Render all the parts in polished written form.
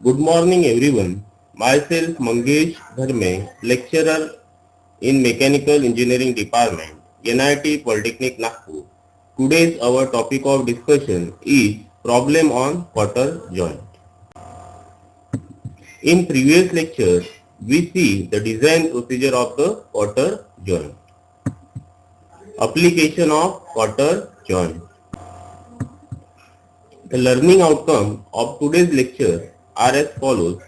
Good morning everyone. Myself Mangesh Dharme, lecturer in Mechanical Engineering Department, NIT Polytechnic Nagpur. Today's our topic of discussion is problem on quarter joint. In previous lectures, we see the design procedure of the quarter joint. Application of quarter joint. The learning outcome of today's lecture are as follows.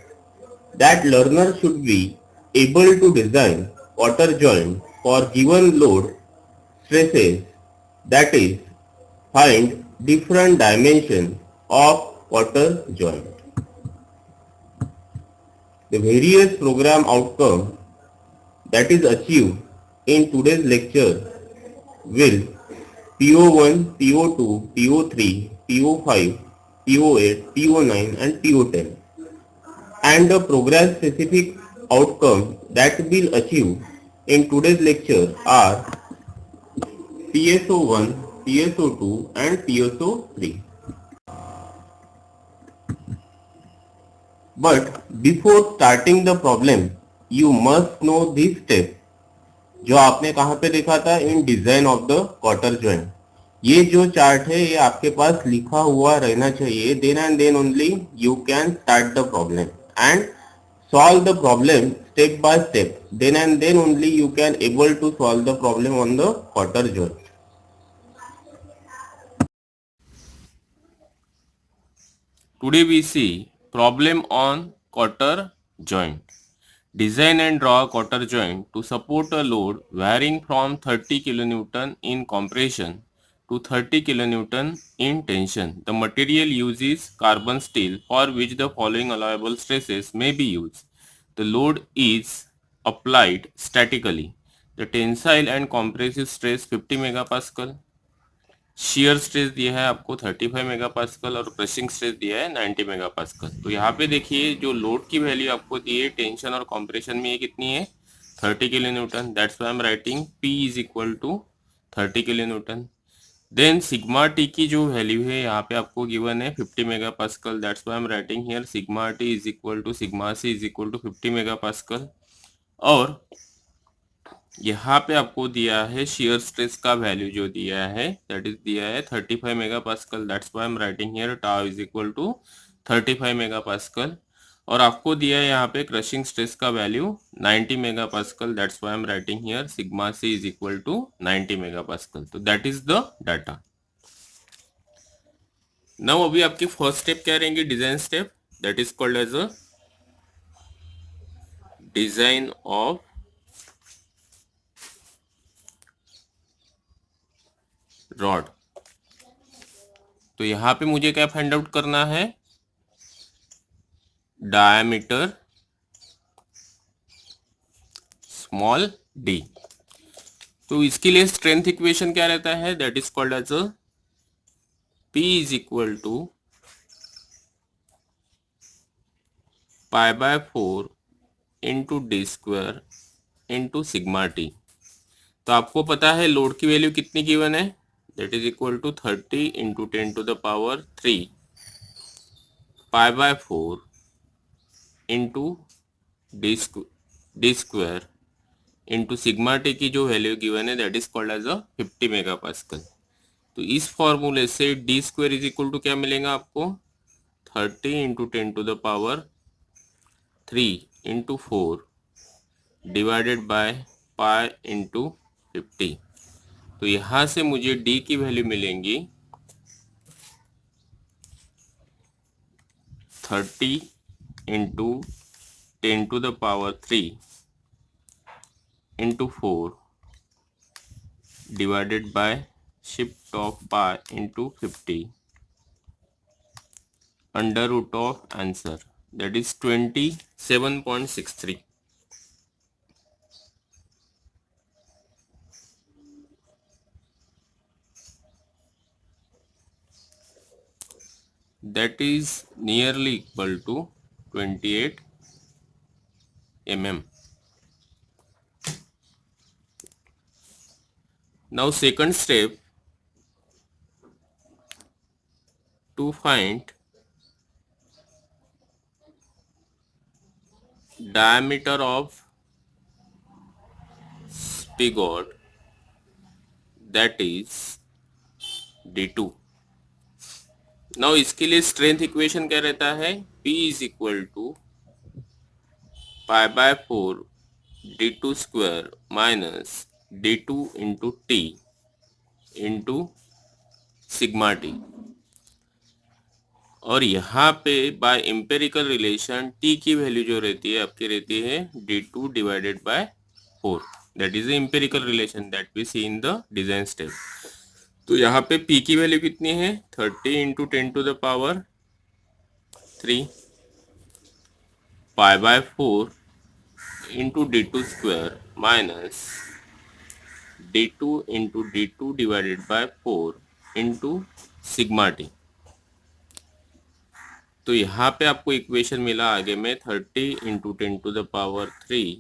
That learner should be able to design quarter joint for given load stresses, that is, find different dimensions of quarter joint. The various program outcome that is achieved in today's lecture will PO1, PO2, PO3, PO5, PO8, PO9 and PO10, and the program specific outcome that will achieve in today's lecture are PSO1, PSO2 and PSO3. But before starting the problem, you must know this step जो आपने कहाँ पे देखा था in design of the cotter joint. ये जो chart है ये आपके पास लिखा हुआ रहना चाहिए. Then and then only you can start the problem and solve the problem step by step. Then and then only you can able to solve the problem on the quarter joint. Today we see problem on quarter joint. Design and draw a quarter joint to support a load varying from 30 kN in compression to 30 kN in tension. The material uses carbon steel for which the following allowable stresses may be used. The load is applied statically. The tensile and compressive stress 50 megapascal. Shear stress दिया है आपको 35 megapascal और crushing stress दिया है 90 megapascal. तो यहाँ पे देखिए जो लोड की वैल्यू आपको दी है टेंशन और कंप्रेशन में ये कितनी है 30 kilo newton. That's why I am writing P is equal to 30 kilo newton. Then sigma T की जो वैल्यू है यहाँ पे आपको गिवन है 50 megapascal. That's why I am writing here sigma T is equal to sigma C is equal to 50 megapascal. और यहाँ पे आपको दिया है शेयर स्ट्रेस का वैल्यू जो दिया है दैट इज दिया है 35 megapascal. That's why I am writing here tau is equal to 35 megapascal. और आपको दिया है यहाँ पे क्रशिंग स्ट्रेस का value 90 megapascal. That's why I am writing here sigma C is equal to 90 megapascal. तो that is the data. Now अभी आपकी फर्स्ट स्टेप क्या रहेंगे design step that is called as a design of rod. तो यहाँ पे मुझे क्या फाइंड आउट करना है डायमीटर स्मॉल डी. तो इसके लिए स्ट्रेंथ इक्वेशन क्या रहता है that is called as a P is equal to pi by 4 into D square into sigma T. तो आपको पता है लोड की वैल्यू कितनी गिवन है that is equal to 30 into 10 to the power 3 pi by 4 into D square into sigma T की जो value given है that is called as a 50 megapascal. तो इस फॉर्मूले से D square is equal to क्या मिलेगा आपको 30 into 10 to the power 3 into 4 divided by pi into 50. तो यहाँ से मुझे डी की वैल्यू मिलेंगी 30 into 10 to the power 3 into 4 divided by shift of pi into 50 under root of answer that is 27.63. That is nearly equal to 28 mm. Now second step, to find diameter of spigot, that is d2. Now इसके लिए strength equation क्या रहता है, P is equal to pi by 4 d2 square minus d2 into T into sigma T. और यहाँ पे by empirical relation T की value जो रहती है आपकी रहती है d2 divided by 4। That is empirical relation that we see in the design step. तो यहाँ पे p की वैल्यू कितनी है, 30 into 10 to the power 3 pi by 4 into d2 square minus d2 into d2 divided by 4 into sigma T. तो यहाँ पे आपको इक्वेशन मिला आगे में 30 into 10 to the power 3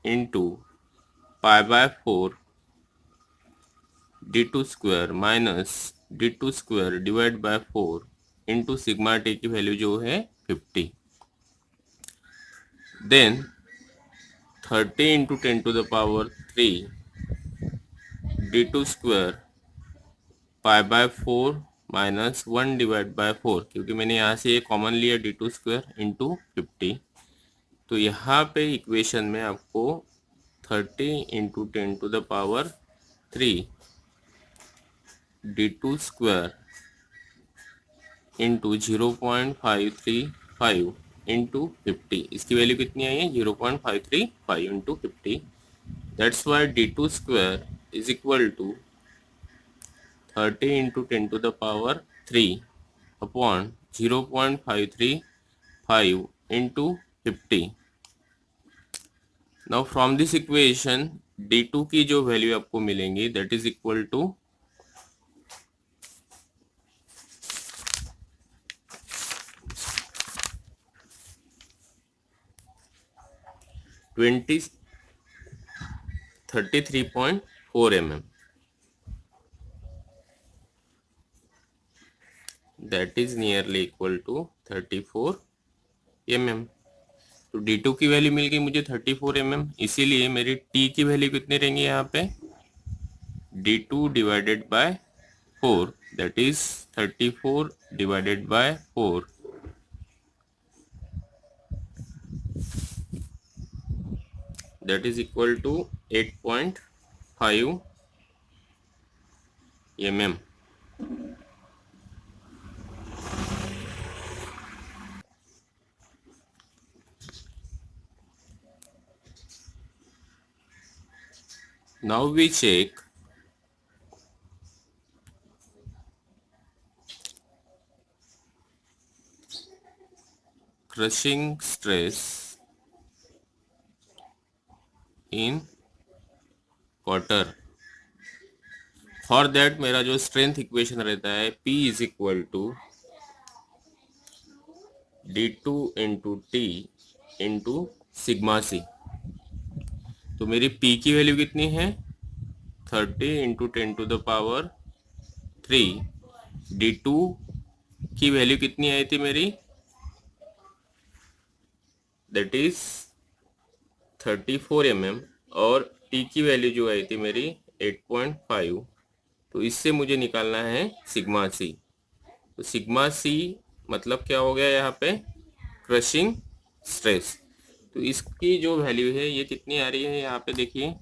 into pi by 4 d2 square minus d2 square divide by 4 into sigma T की value जो है 50। Then 30 into 10 to the power 3 d2 square pi by 4 minus 1 divide by 4, क्योंकि मैंने यहाँ से ये कॉमन लिया d2 square into 50। तो यहाँ पे इक्वेशन में आपको 30 into 10 to the power 3 d2 square into 0.535 into 50, इसकी वैल्यू कितनी आई है 0.535 into 50। That's why d2 square is equal to 30 into 10 to the power 3 upon 0.535 into 50। Now from this equation d2 की जो वैल्यू आपको मिलेंगी that is equal to 33.4 mm, that is nearly equal to 34 mm। तो d2 की value मिल गई मुझे 34 mm, इसीलिए मेरी t की वैल्यू कितनी रहेंगी यहाँ पे d2 divided by 4, that is 34 divided by 4 that is equal to 8.5 mm। Now we check crushing stress in cotter. For that मेरा जो स्ट्रेंथ इक्वेशन रहता है P is equal to d2 into T into sigma C. तो मेरी P की value कितनी है 30 into 10 to the power 3, d2 की वैल्यू कितनी आई थी मेरी दैट इज 34 mm और t की वैल्यू जो आई थी मेरी 8.5। तो इससे मुझे निकालना है सिग्मा सी। तो सिग्मा सी मतलब क्या हो गया यहाँ पे क्रशिंग स्ट्रेस। तो इसकी जो वैल्यू है ये कितनी आ रही है यहाँ पे देखिए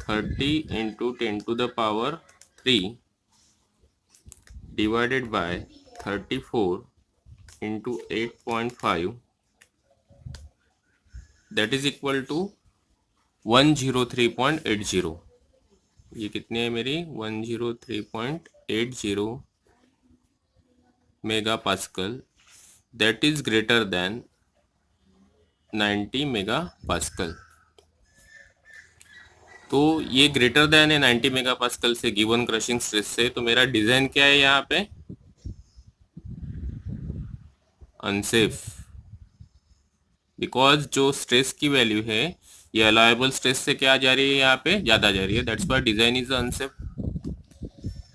30 into 10 to the power 3 divided by 34 into 8.5 that is equal to 103.80। ये कितनी है मेरी 103.80 mega pascal, that is greater than 90 mega pascal. तो ये ग्रेटर देन है 90 मेगा पास्कल से गिवन क्रशिंग स्ट्रेस से। तो मेरा डिजाइन क्या है यहाँ पे अनसेफ, बिकॉज जो स्ट्रेस की वैल्यू है ये अलाउएबल स्ट्रेस से क्या जा रही है यहाँ पे ज्यादा जा रही है, that's why design is unsafe.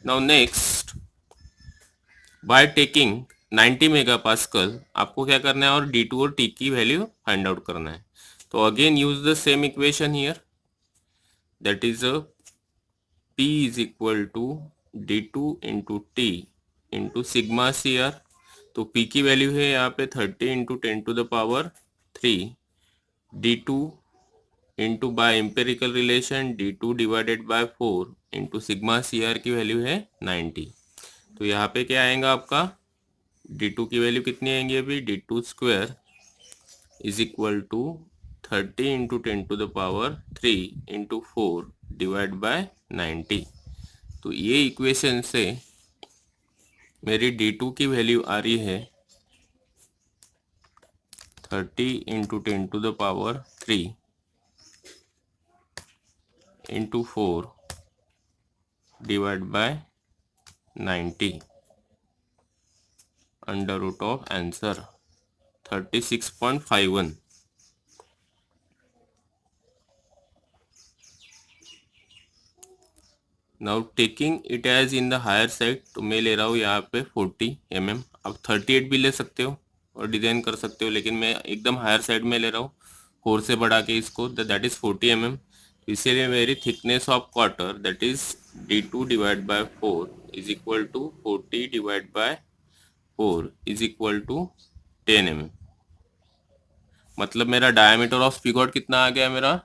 Now next, by taking 90 megapascal आपको क्या करना है और D2 और T की वैल्यू फाइंड आउट करना है। तो again use the same equation here, that is a P is equal to D2 into T into sigma CR। तो P की वैल्यू है यहाँ पे 30 into 10⁻³ D2 into by empirical relation D2 divided by 4 into sigma CR की value है 90। तो यहाँ पे क्या आएगा आपका, D2 की वैल्यू कितनी आएंगी अभी, D2 square is equal to 30 into 10⁻³ into 4 divide by 90। तो ये इक्वेशन से मेरी D2 की वैल्यू आ रही है 30 into 10⁻³ into 4 divide by 90 under root of answer 36.51। Now taking it as in the higher side, तो मैं ले रहा हूँ यहाँ पे 40 mm। आप 38 भी ले सकते हो और डिजाइन कर सकते हो, लेकिन मैं एकदम हायर साइड में ले रहा हूँ 4 से बढ़ा के इसको, दैट इज 40 mm। तो इसीलिए मेरी thickness of cotter that is D2 divide by 4 is equal to 40 divide by 4 is equal to 10 mm। मतलब मेरा डायमीटर ऑफ स्पिगॉट कितना आ गया मेरा,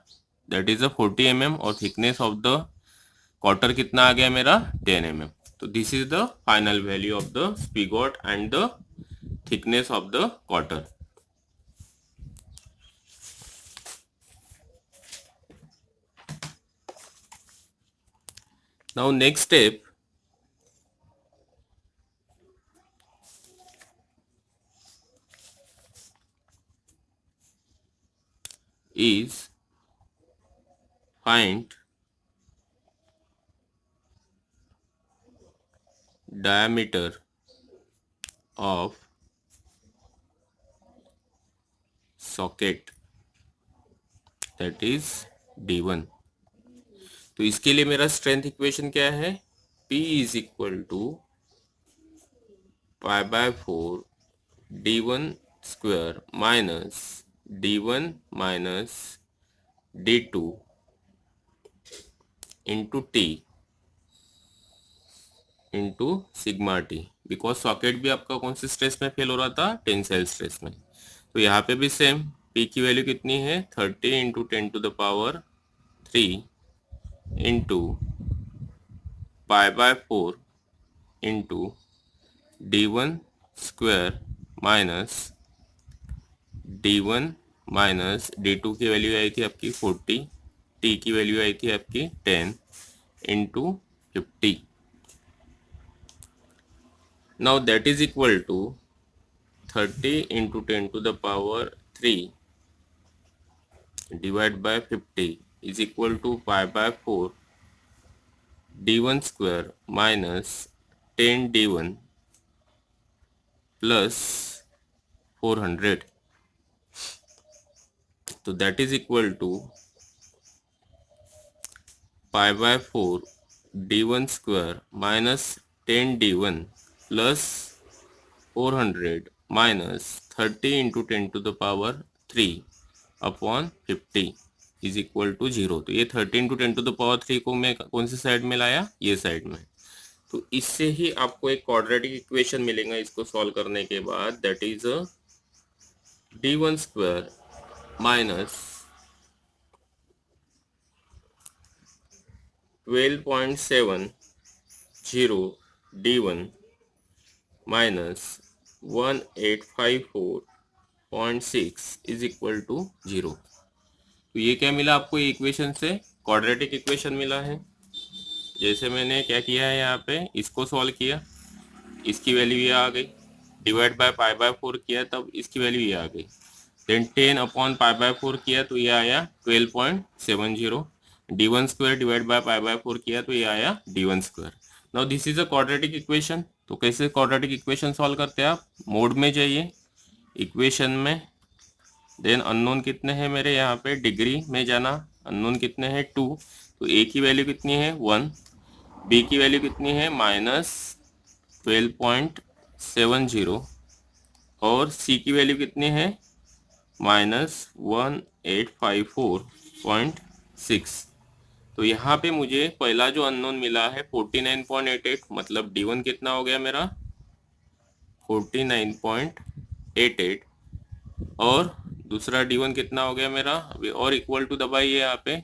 दैट इज अ 40 mm, और थिकनेस ऑफ द क्वार्टर कितना आ गया मेरा, 10 mm। तो this is the final value of the spigot and the thickness of the cotter. Now next step is find diameter of socket that is D1। तो इसके लिए मेरा स्ट्रेंथ इक्वेशन क्या है, P is equal to π/4 D1 square minus D1 minus D2 into T into sigma T, because socket भी आपका कौन से स्ट्रेस में फेल हो रहा था, टेंसाइल स्ट्रेस में। तो यहाँ पे भी सेम, P की वैल्यू कितनी है 30 into 10⁻³ into π/4 into D1 square minus D1 minus D2 की वैल्यू आई थी आपकी 40, T की वैल्यू आई थी आपकी 10 into 50। Now that is equal to 30 into 10⁻³ divide by 50 is equal to π/4 D1 square minus 10 D1 plus 400। तो that is equal to π/4 D1 square minus 10 D1 plus 400 minus 30 into 10⁻³ upon 50 is equal to 0। तो ये 30 into 10⁻³ को मैं कौन सी side में लाया, ये side में। तो इससे ही आपको एक क्वाड्रेटिक इक्वेशन मिलेगा इसको सॉल्व करने के बाद, that is D1 square minus 12.70 D1 minus 1854.6 is equal to 0। तो ये क्या मिला आपको इक्वेशन से, क्वाड्रेटिक इक्वेशन मिला है। जैसे मैंने क्या किया है यहाँ पे, इसको सॉल्व किया, इसकी वैल्यू ये आ गई, डिवाइड बाय π/4 किया तब इसकी वैल्यू ये आ गई, देन 10 अपॉन π/4 किया तो ये आया 12.70, D1 स्क्वायर डिवाइड बाय π/4 किया तो ये आया D1 square. Now this is a quadratic equation. तो कैसे क्वाड्रेटिक इक्वेशन सॉल्व करते हैं आप, मोड में जाइए इक्वेशन में, देन अननोन कितने हैं मेरे यहाँ पे, डिग्री में जाना, अननोन कितने हैं 2, तो A की वैल्यू कितनी है 1, B की वैल्यू कितनी है -12.70 70 और C की वैल्यू कितनी है -1854.6। तो यहाँ पे मुझे पहला जो अननोन मिला है 49.88, मतलब D1 कितना हो गया मेरा 49.88, और दूसरा D1 कितना हो गया मेरा, अभी और इक्वल टू दबाइए यहाँ पे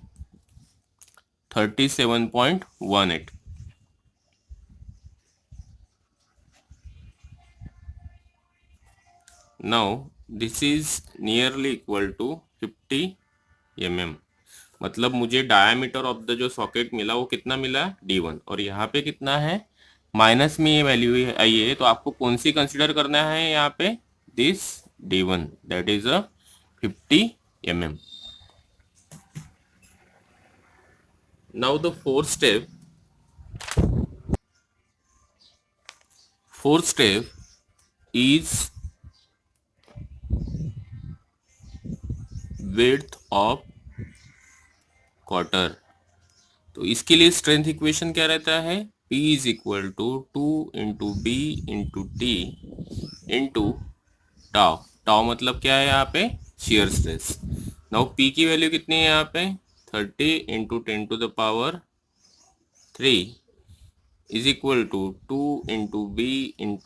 37.18। Now this is nearly equal to 50 mm, मतलब मुझे डायमीटर ऑफ द जो सॉकेट मिला वो कितना मिला D1, और यहाँ पे कितना है माइनस में ये वैल्यू आई है, तो आपको कौन सी कंसिडर करना है यहाँ पे, this D1 that is a 50 mm। Now the fourth step is width of cotter. तो इसके लिए स्ट्रेंथ इक्वेशन क्या रहता है, P is equal to 2 × B × T into tau. Tau मतलब क्या है यहाँ पे, शियर स्ट्रेस। नाउ P की वैल्यू कितनी है यहाँ पे 30 × 10⁻³ is equal to 2 × B ×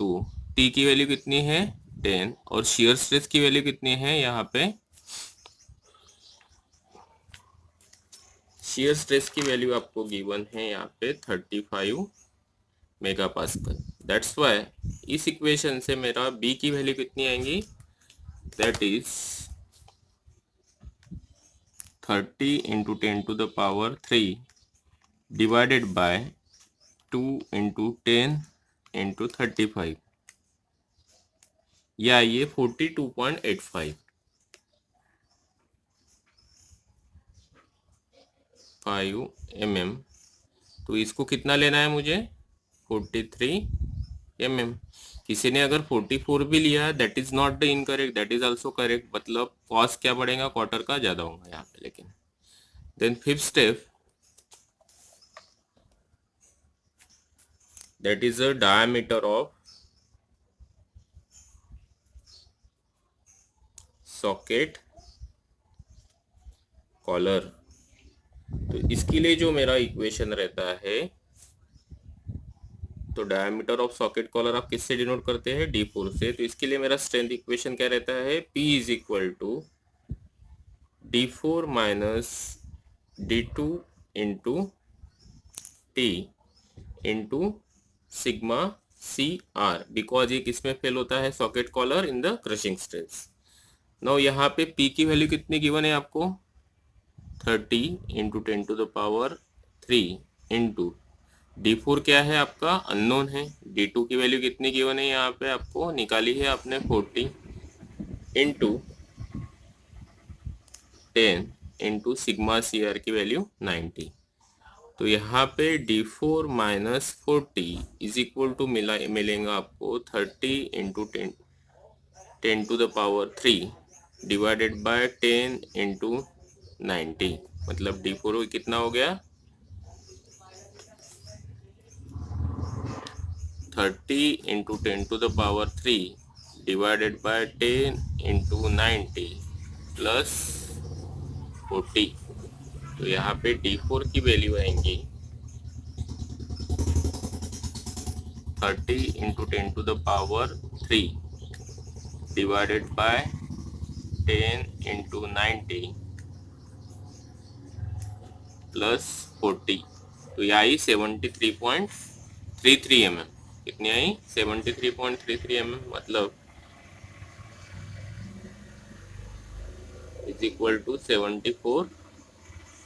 T की वैल्यू कितनी है 10, और शियर स्ट्रेस की वैल्यू कितनी है यहाँ पे, शियर स्ट्रेस की वैल्यू आपको गिवन है यहाँ पे 35 मेगापास्कल। दैट्स वाई इस इक्वेशन से मेरा B की वैल्यू कितनी आएंगी, दैट इज 30 × 10⁻³ डिवाइडेड बाय 2 × 10 × 35, या ये 42.85 mm। तो इसको कितना लेना है मुझे 43 mm। किसी ने अगर 44 भी लिया, that is not the incorrect, that is also correct, मतलब कॉस क्या बढ़ेगा क्वार्टर का ज्यादा होगा यहाँ पे। लेकिन then fifth step, that is a diameter of socket collar. तो इसके लिए जो मेरा इक्वेशन रहता है, तो डायमीटर ऑफ सॉकेट कॉलर आप किससे डिनोट करते हैं, D4 से। तो इसके लिए मेरा स्ट्रेंथ इक्वेशन क्या रहता है, P is equal to D4 - D2 into T into sigma CR, because ये किसमें फेल होता है socket collar, in the crushing stress. Now यहाँ पे P की वैल्यू कितनी गिवन है आपको 30 × 10⁻³ इंटू D4 क्या है आपका अननोन है, D2 की वैल्यू कितनी गिवन है यहाँ पे आपको निकाली है आपने 40 इंटू 10 इंटू सिग्मा CR की वैल्यू 90। तो यहाँ पे D4 - 40 इज इक्वल टू मिलेगा आपको 30 × 10⁻³ डिवाइडेड बाय 10 × 90, मतलब D4 कितना हो गया 30 × 10⁻³ डिवाइडेड बाय 10 × 90 प्लस 40। तो यहाँ पे D4 की वैल्यू आएंगी 30 × 10⁻³ डिवाइडेड बाय 10 × 90 प्लस 40। तो ये आई 73.33 mm। कितनी आई 73.33 mm, मतलब is equal to 74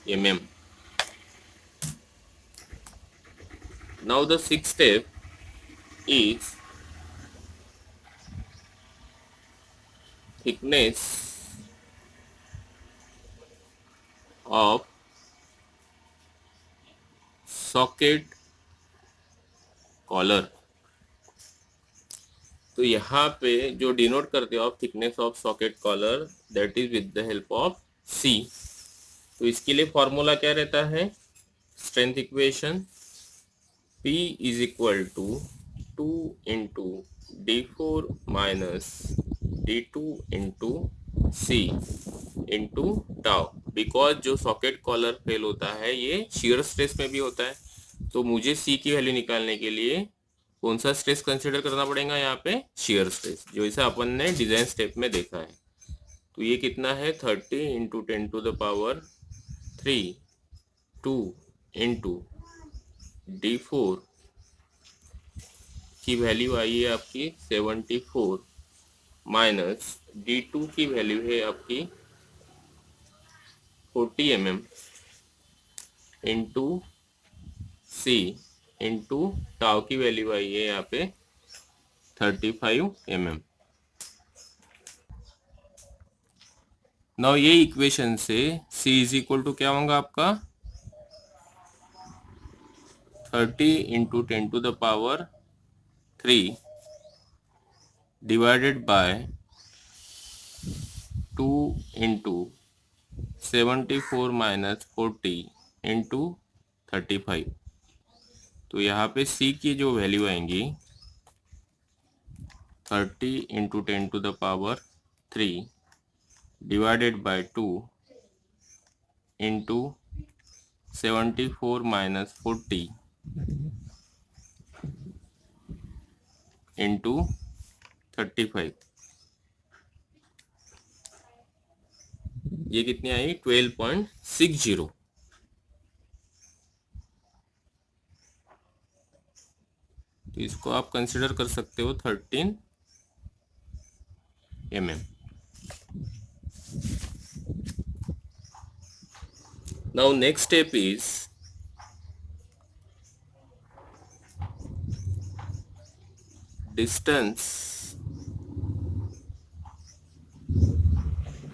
mm। Now the sixth step is thickness of socket collar। तो यहाँ पे जो डिनोट करते हो आप thickness of socket collar, that is with the help of C। तो इसके लिए फॉर्मूला क्या रहता है, strength equation P is equal to 2 × d4 minus d2 into C into tau. Because जो सॉकेट कॉलर फेल होता है ये शियर स्ट्रेस में भी होता है, तो मुझे सी की वैल्यू निकालने के लिए कौन सा स्ट्रेस कंसिडर करना पड़ेगा यहाँ पे? शियर स्ट्रेस, जो इसे अपन ने डिजाइन स्टेप में देखा है। तो ये कितना है? 30 इंटू 10⁻³ 2 इंटू d4 की वैल्यू आई है आपकी 74 माइनस d2 की वैल्यू है आपकी 40 mm into C into tau की वैल्यू आई है यहाँ पे 35 mm। नाउ ये इक्वेशन से c इज इक्वल टू क्या होगा आपका? 30 into 10⁻³ divided by 2 into 74 minus 40 into 35। तो यहाँ पे c की जो वैल्यू आएंगी 30 into 10⁻³ divided by 2 into 74 minus 40 into 35। ये कितनी आई? 12.60। तो इसको आप कंसिडर कर सकते हो 13 mm। Now next step is distance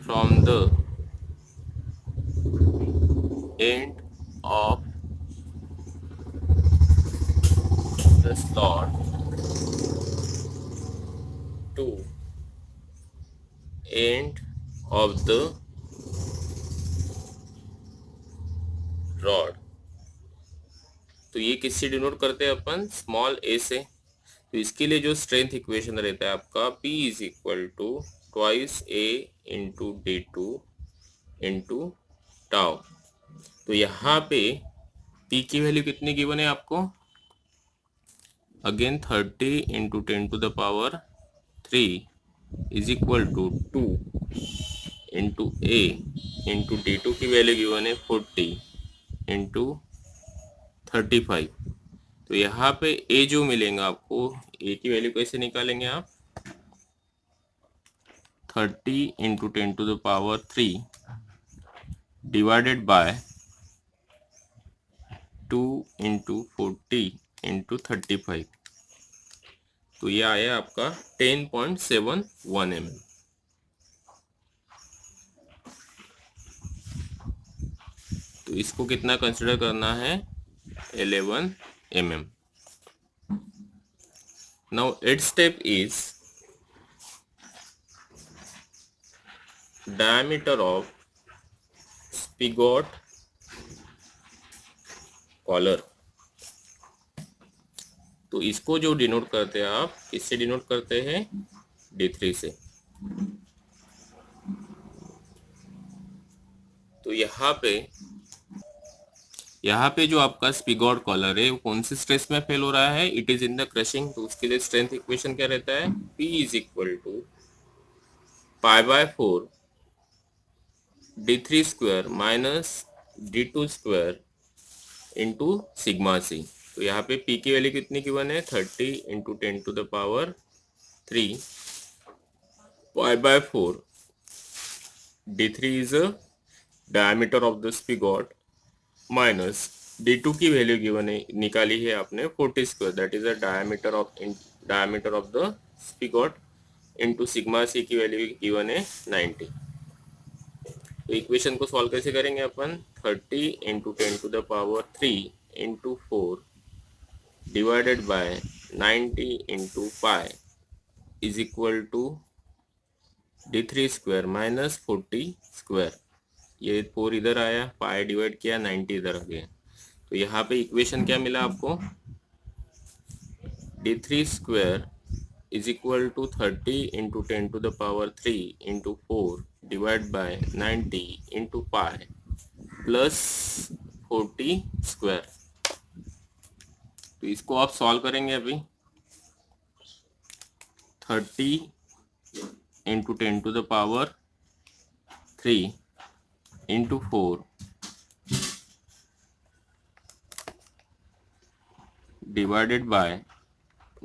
from the end of the slot to end of the rod। तो ये किससे डिनोट करते हैं अपन? स्मॉल a से। तो इसके लिए जो स्ट्रेंथ इक्वेशन रहता है आपका P is equal to twice a into d2 into tau. तो यहाँ पे P की वैल्यू कितनी गिवन है आपको? Again 30 into 10⁻³ is equal to 2 into a into d2 की वैल्यू गिवन है 40 इंटू 35। तो यहाँ पे a जो मिलेगा आपको, a की वैल्यू कैसे निकालेंगे आप? 30 into 10⁻³ divided by 2 into 40 into 35। तो ये आया आपका 10.71 mm। तो इसको कितना कंसिडर करना है? 11 mm। Now at step is diameter of spigot collar। तो इसको जो डिनोट करते हैं आप, किससे डिनोट करते हैं? d3 से। तो यहाँ पे जो आपका स्पिगॉट कॉलर है वो कौन सी स्ट्रेस में फेल हो रहा है? It is in the crushing. तो उसके लिए स्ट्रेंथ इक्वेशन क्या रहता है? P is equal to π/4 d3 square minus d2 square into sigma c। तो यहाँ पे P की वैल्यू कितनी गिवन है? 30 into 10⁻³ π/4 d3 is a diameter of the spigot minus d2 की वैल्यू गिवन है, निकाली है आपने 40 square, that is a diameter of the spigot into sigma c की वैल्यू गिवन है 90। तो इक्वेशन को सॉल्व कैसे करेंगे अपन? 30 into 10⁻³ into 4 divided by 90 into pi is equal to d3 square minus 40 square. ये 4 इधर आया, पाई डिवाइड किया, 90 इधर आ गया। तो यहाँ पे इक्वेशन क्या मिला आपको? d3 square is equal to 30 into 10 to the power 3 into 4 divided by 90 into pi plus 40 square. तो इसको आप सॉल्व करेंगे अभी। 30 into 10 to the power 3 into 4 divided by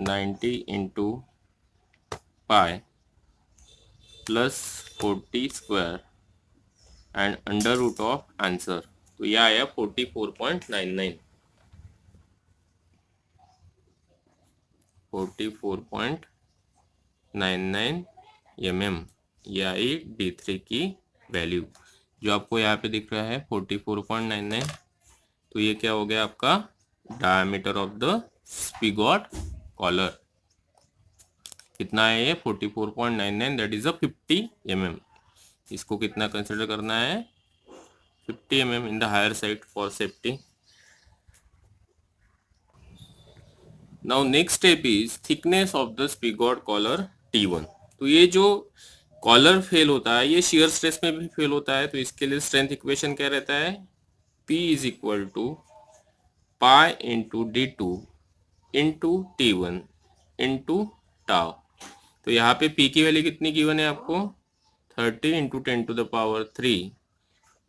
90 into pi plus 40 square and under root of answer. तो यह आया 44.99 mm। यह आई D3 की वैल्यू जो आपको यहाँ पे दिख रहा है 44.99। तो ये क्या हो गया आपका diameter of the spigot collar. कितना है ये 44.99, दैट इज अ 50 mm। इसको कितना कंसिडर करना है 50 mm in the higher side for safety. Now next step is thickness of the spigot collar T1। तो ये जो कॉलर फेल होता है ये शियर स्ट्रेस में भी फेल होता है। तो इसके लिए स्ट्रेंथ इक्वेशन क्या रहता है, P is equal to pi into D2 into T1 into tau. तो यहाँ पे P की वैल्यू कितनी गिवन है आपको 30 into 10 to the power 3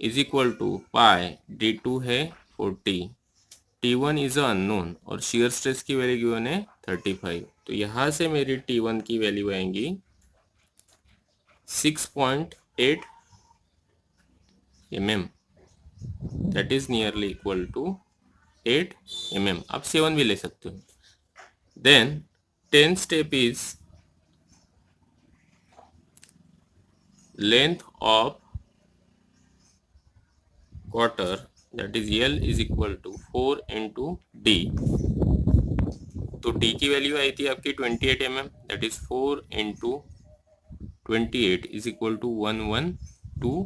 is equal to pi D2 है 40, T1 इज अननोन और शियर स्ट्रेस की वैल्यू गिवन है 35। तो यहाँ से मेरी T1 की वैल्यू आएंगी 6.8 mm, that is nearly equal to 8 mm। आप 7 भी ले सकते हो। Then 10th step is length of quarter, that is L is equal to 4 into D। तो D की वैल्यू आई थी आपकी 28 mm, that is 4 into 28 is equal to 112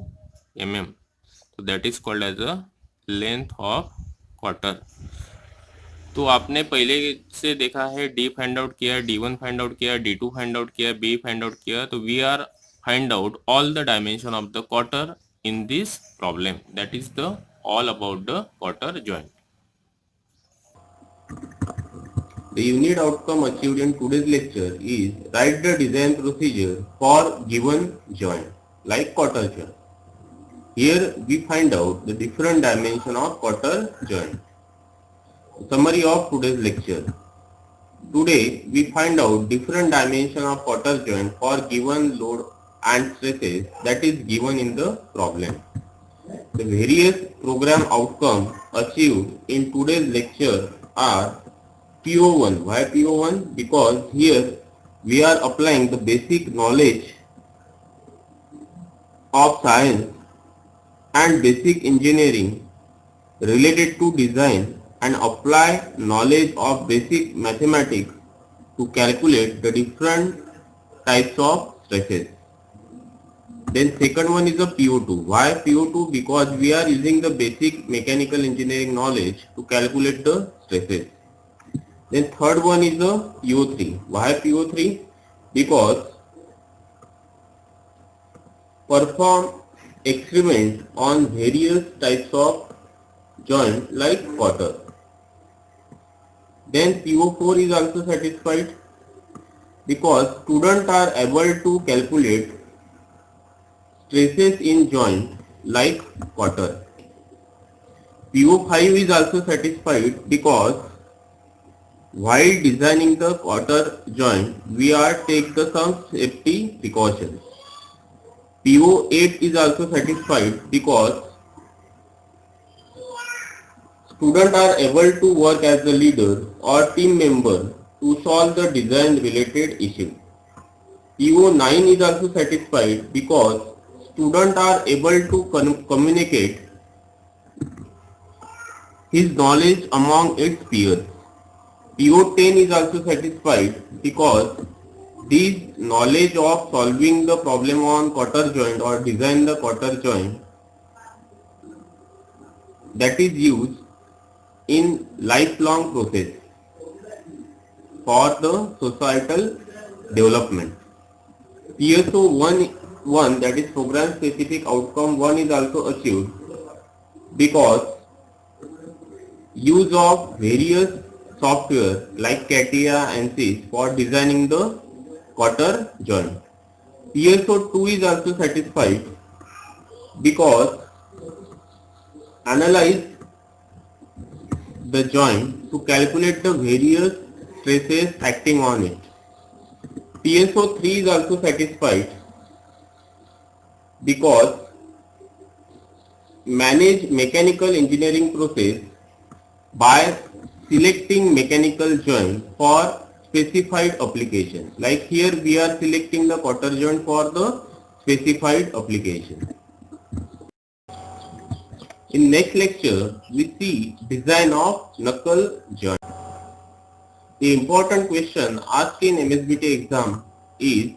mm। तो that is called as a length of quarter। तो आपने पहले से देखा है D फाइंड आउट किया, D1 फाइंड आउट किया, D2 फाइंड आउट किया, B फाइंड आउट किया। तो we are find out all the dimension of the cotter in this problem, that is the all about the quarter joint. The unit outcome achieved in today's lecture is write the design procedure for given joint like quarter joint. Here we find out the different dimension of quarter joint. Summary of today's lecture. Today we find out different dimension of quarter joint for given load and stresses that is given in the problem. The various program outcomes achieved in today's lecture are PO1. Why PO1? Because here we are applying the basic knowledge of science and basic engineering related to design and apply knowledge of basic mathematics to calculate the different types of stresses. Then second one is a PO2. Why PO2? Because we are using the basic mechanical engineering knowledge to calculate the stresses. Then third one is the PO3. Why PO3? Because perform experiment on various types of joint like quarter. Then PO4 is also satisfied because students are able to calculate stresses in joint like quarter. PO5 is also satisfied because while designing the quarter joint we are take the some safety precautions. PO8 is also satisfied because students are able to work as the leader or team member to solve the design related issue. PO9 is also satisfied because students are able to communicate his knowledge among its peers. PO10 is also satisfied because this knowledge of solving the problem on quarter joint or design the quarter joint that is used in lifelong process for the societal development. PSO 1, that is program specific outcome 1, is also achieved because use of various software like CATIA and ANSYS for designing the quarter joint. PSO 2 is also satisfied because analyze the joint to calculate the various stresses acting on it. PSO 3 is also satisfied because manage mechanical engineering process by selecting mechanical joint for specified application. Like here we are selecting the quarter joint for the specified application. In next lecture, we see design of knuckle joint. The important question asked in MSBT exam is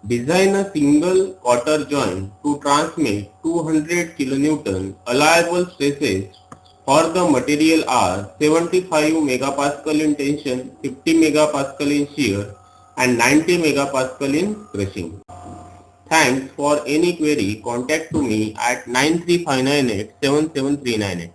design a single quarter joint to transmit 200 kilonewton allowable stresses for the material are 75 megapascal in tension, 50 megapascal in shear and 90 megapascal in crushing. Thanks. For any query, contact to me at 93598 77398.